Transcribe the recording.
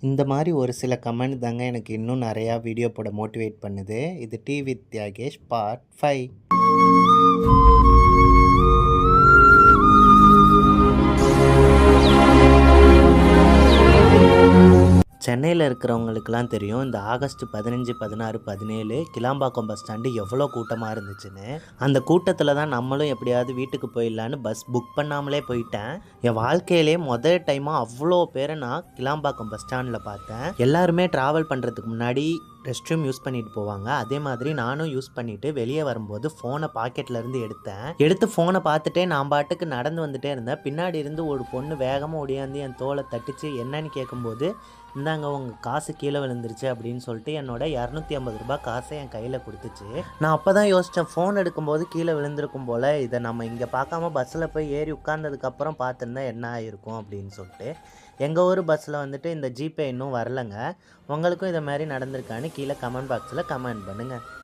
இந்த மாதிரி ஒரு சில கமெண்ட் தாங்க எனக்கு இன்னும் நிறையா வீடியோ போட மோட்டிவேட் பண்ணுது. இது டீ வித் தியாகேஷ் பார்ட் 5. சென்னையில் இருக்கிறவங்களுக்குலாம் தெரியும், இந்த ஆகஸ்ட் 15, 16, 17 கிளாம்பாக்கம் பஸ் ஸ்டாண்டு எவ்வளோ கூட்டமாக இருந்துச்சுன்னு. அந்த கூட்டத்தில் தான் நம்மளும் எப்படியாவது வீட்டுக்கு போயிடலான்னு பஸ் புக் பண்ணாமலே போயிட்டேன். என் வாழ்க்கையிலே முதல் டைமாக அவ்வளோ பேரை நான் கிளாம்பாக்கம் பஸ் ஸ்டாண்டில் பார்த்தேன். எல்லாருமே ட்ராவல் பண்ணுறதுக்கு முன்னாடி ரெஸ்ட் ரூம் யூஸ் பண்ணிட்டு போவாங்க. அதே மாதிரி நானும் யூஸ் பண்ணிவிட்டு வெளியே வரும்போது ஃபோனை பாக்கெட்லேருந்து எடுத்து ஃபோனை பார்த்துட்டே நான் பாட்டுக்கு நடந்து வந்துட்டே இருந்தேன். பின்னாடி இருந்து ஒரு பொண்ணு வேகமாக ஓடியாந்து என் தோலை தட்டிச்சு என்னன்னு கேட்கும்போது, இந்தாங்க உங்கள் காசு கீழே விழுந்துருச்சு அப்படின்னு சொல்லிட்டு என்னோட 250 ரூபாய் காசை என் கையில் கொடுத்துச்சு. நான் அப்போ தான் யோசித்தேன், ஃபோன் எடுக்கும்போது கீழே விழுந்திருக்கும் போல், இதை நம்ம இங்கே பார்க்காம பஸ்ஸில் போய் ஏறி உட்கார்ந்ததுக்கப்புறம் பார்த்துருந்தா என்ன ஆகிருக்கும் அப்படின்னு சொல்லிட்டு. எங்கள் ஊர் பஸ்ஸில் வந்துட்டு இந்த ஜிபே இன்னும் வரலைங்க. உங்களுக்கும் இதை மாதிரி நடந்திருக்கான்னு கீழே கமெண்ட் பாக்ஸில் கமெண்ட் பண்ணுங்கள்.